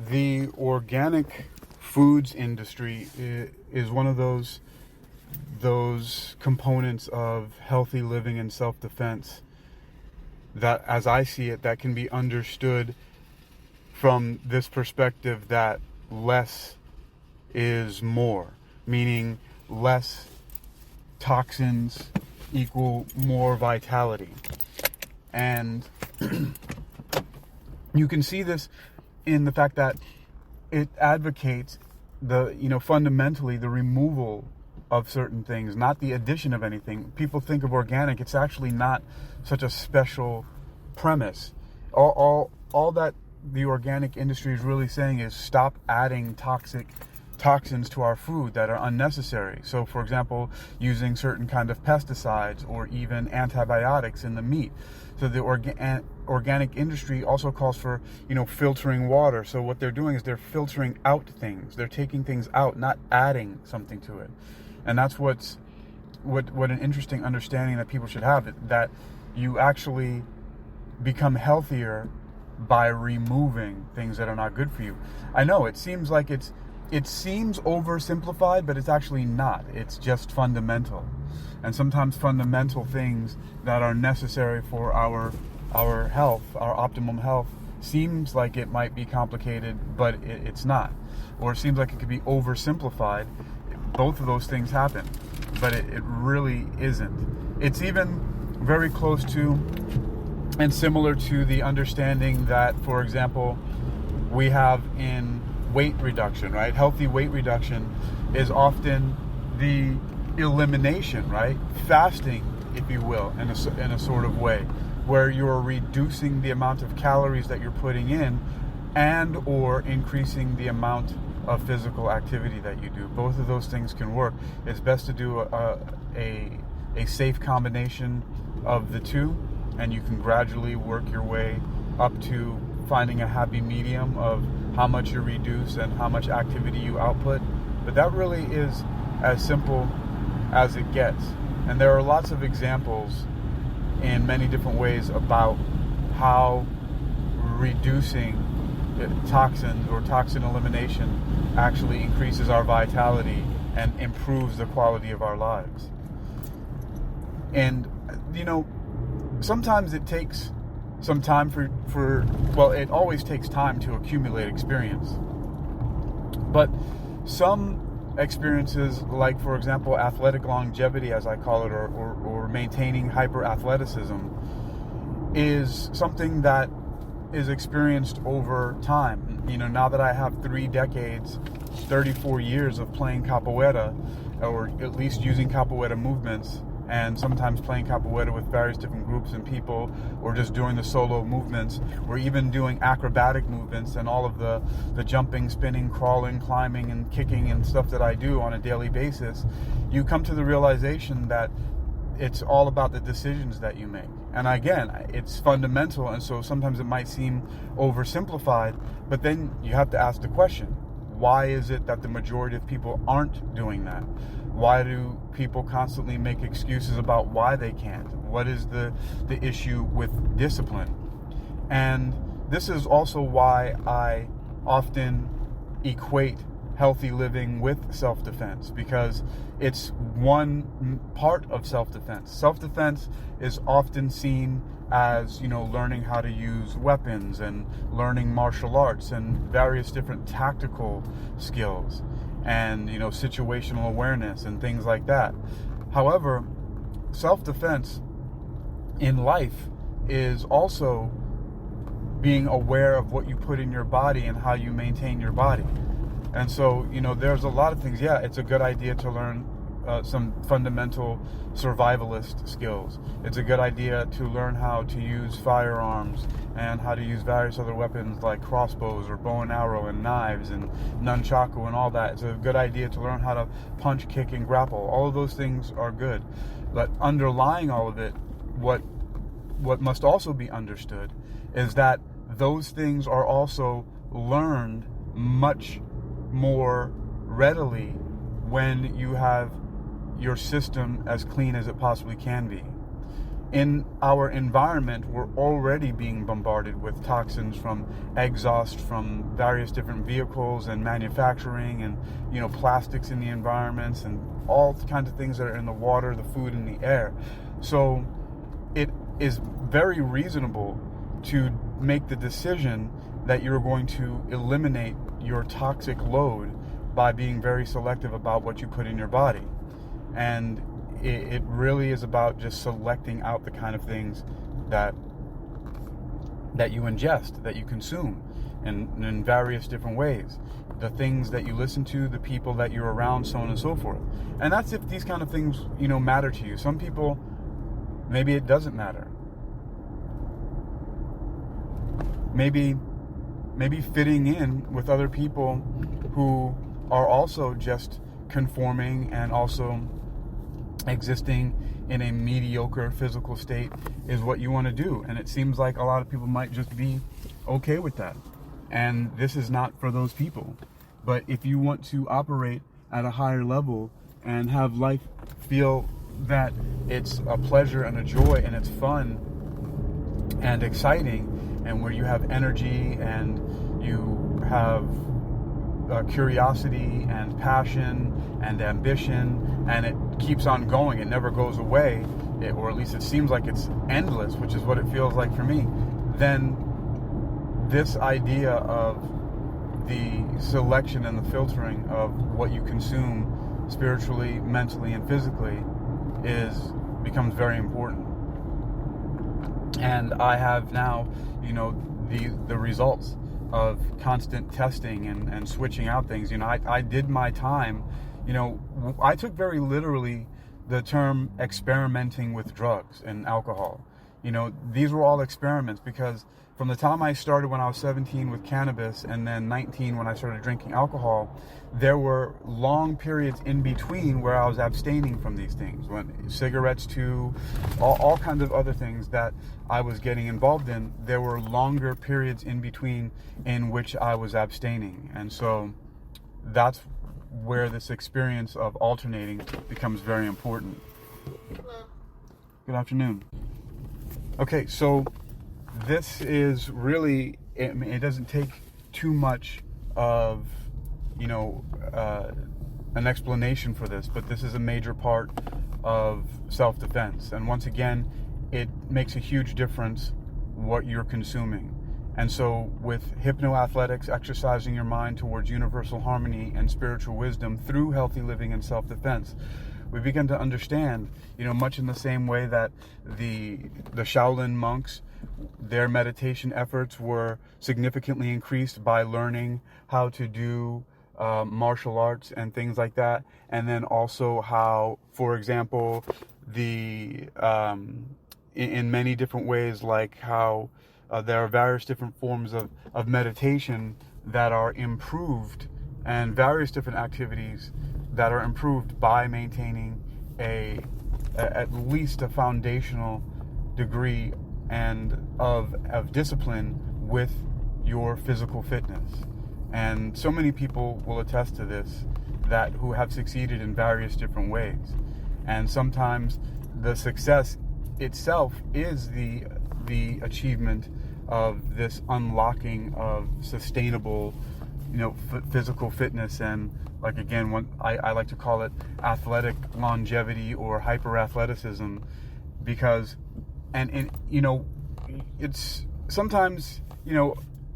the organic foods industry is one of those components of healthy living and self-defense that, as I see it, that can be understood from this perspective that less is more, meaning less toxins equal more vitality. And you can see this in the fact that it advocates fundamentally the removal of certain things, not the addition of anything. People think of organic, it's actually not such a special premise. All that the organic industry is really saying is stop adding toxins to our food that are unnecessary. So, for example, using certain kind of pesticides or even antibiotics in the meat. So the organic industry also calls for, filtering water. So what they're doing is they're filtering out things. They're taking things out, not adding something to it. And that's what an interesting understanding that people should have, that you actually become healthier by removing things that are not good for you. I know it seems oversimplified, but it's actually not. It's just fundamental. And sometimes fundamental things that are necessary for our health, our optimum health, seems like it might be complicated, but it's not. Or it seems like it could be oversimplified. Both of those things happen, but it really isn't. It's even very close to and similar to the understanding that, for example, we have in weight reduction, right? Healthy weight reduction is often the elimination, right? Fasting, if you will, in a sort of way, where you're reducing the amount of calories that you're putting in and or increasing the amount of physical activity that you do. Both of those things can work. It's best to do a safe combination of the two, and you can gradually work your way up to finding a happy medium of how much you reduce and how much activity you output. But that really is as simple as it gets. And there are lots of examples in many different ways about how reducing toxins or toxin elimination actually increases our vitality and improves the quality of our lives. And sometimes it takes some time it always takes time to accumulate experience. But some experiences, like, for example, athletic longevity, as I call it, or maintaining hyper-athleticism, is something that is experienced over time. Now that I have 3 decades, 34 years of playing KappaGuerra, or at least using KappaGuerra movements, and sometimes playing KappaGuerra with various different groups and people, or just doing the solo movements, or even doing acrobatic movements and all of the jumping, spinning, crawling, climbing, and kicking and stuff that I do on a daily basis, you come to the realization that it's all about the decisions that you make. And again, it's fundamental, and so sometimes it might seem oversimplified, but then you have to ask the question, why is it that the majority of people aren't doing that? Why do people constantly make excuses about why they can't? What is the issue with discipline? And this is also why I often equate healthy living with self-defense, because it's one part of self-defense. Self-defense is often seen as, learning how to use weapons and learning martial arts and various different tactical skills and, situational awareness and things like that. However, self-defense in life is also being aware of what you put in your body and how you maintain your body. And so, there's a lot of things. Yeah, it's a good idea to learn some fundamental survivalist skills. It's a good idea to learn how to use firearms and how to use various other weapons like crossbows or bow and arrow and knives and nunchaku and all that. It's a good idea to learn how to punch, kick, and grapple. All of those things are good. But underlying all of it, what must also be understood is that those things are also learned much more readily when you have your system as clean as it possibly can be. in our environment, we're already being bombarded with toxins from exhaust from various different vehicles and manufacturing, and plastics in the environments, and all kinds of things that are in the water, the food, and the air. So it is very reasonable to make the decision that you're going to eliminate your toxic load by being very selective about what you put in your body. And it really is about just selecting out the kind of things that you ingest, that you consume in various different ways. The things that you listen to, the people that you're around, so on and so forth. And that's if these kind of things, matter to you. Some people, maybe it doesn't matter. Maybe fitting in with other people who are also just conforming and also existing in a mediocre physical state is what you want to do. And it seems like a lot of people might just be okay with that. And this is not for those people. But if you want to operate at a higher level and have life feel that it's a pleasure and a joy and it's fun and exciting, and where you have energy and you have curiosity and passion and ambition, and it keeps on going, it never goes away, or at least it seems like it's endless, which is what it feels like for me, then this idea of the selection and the filtering of what you consume spiritually, mentally, and physically becomes very important. And I have now, the results of constant testing and switching out things. I did my time. I took very literally the term experimenting with drugs and alcohol. These were all experiments, because from the time I started when I was 17 with cannabis, and then 19 when I started drinking alcohol, there were long periods in between where I was abstaining from these things. When cigarettes too, all kinds of other things that I was getting involved in, there were longer periods in between in which I was abstaining. And so that's where this experience of alternating becomes very important. Hello. Good afternoon. Okay, so this is really, it doesn't take too much of, an explanation for this, but this is a major part of self-defense. And once again, it makes a huge difference what you're consuming. And so with hypnoathletics, exercising your mind towards universal harmony and spiritual wisdom through healthy living and self-defense, we begin to understand, much in the same way that the Shaolin monks, their meditation efforts were significantly increased by learning how to do martial arts and things like that. And then also how, for example, in many different ways, like how there are various different forms of meditation that are improved, and various different activities that are improved by maintaining at least a foundational degree of discipline with your physical fitness. And so many people will attest to this, who have succeeded in various different ways. And sometimes the success itself is the achievement of this unlocking of sustainable, physical fitness, and like again, I like to call it athletic longevity or hyper athleticism, because it's sometimes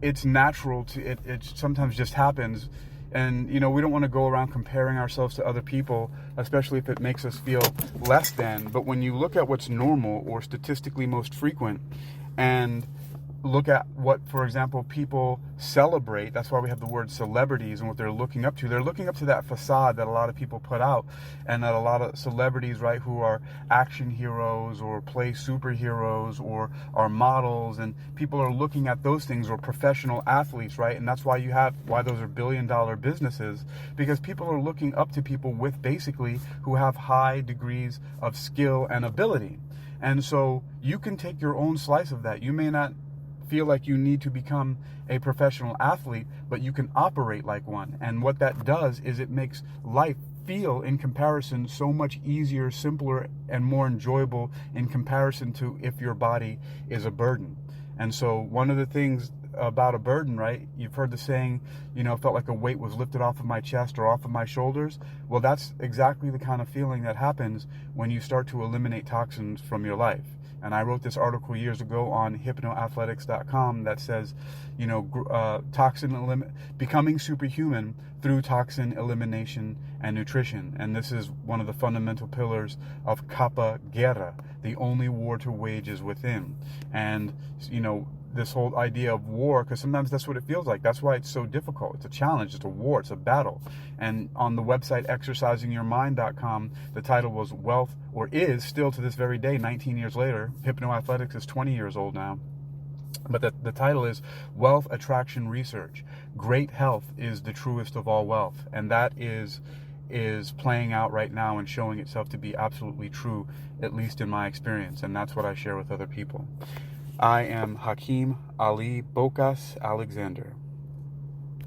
it's natural to it sometimes just happens. And, we don't want to go around comparing ourselves to other people, especially if it makes us feel less than. But when you look at what's normal or statistically most frequent, and look at what, for example, people celebrate, that's why we have the word celebrities and what they're looking up to. They're looking up to that facade that a lot of people put out, and that a lot of celebrities, right, who are action heroes or play superheroes or are models, and people are looking at those things, or professional athletes, right? And that's why why those are billion-dollar businesses, because people are looking up to people who have high degrees of skill and ability. And so you can take your own slice of that. You may not feel like you need to become a professional athlete, but you can operate like one. And what that does is it makes life feel, in comparison, so much easier, simpler, and more enjoyable in comparison to if your body is a burden. And so one of the things about a burden, right? You've heard the saying, felt like a weight was lifted off of my chest or off of my shoulders. Well, that's exactly the kind of feeling that happens when you start to eliminate toxins from your life. And I wrote this article years ago on hypnoathletics.com that says, becoming superhuman through toxin elimination and nutrition. And this is one of the fundamental pillars of KappaGuerra, the only war to wage is within. And, this whole idea of war, because sometimes that's what it feels like. That's why it's so difficult. It's a challenge, it's a war, it's a battle. And on the website exercisingyourmind.com, the title was Wealth, or is still to this very day, 19 years later. Hypnoathletics is 20 years old now. But the title is Wealth Attraction Research. Great health is the truest of all wealth. And that is playing out right now and showing itself to be absolutely true, at least in my experience. And that's what I share with other people. I am Hakeem Ali Bocas Alexander.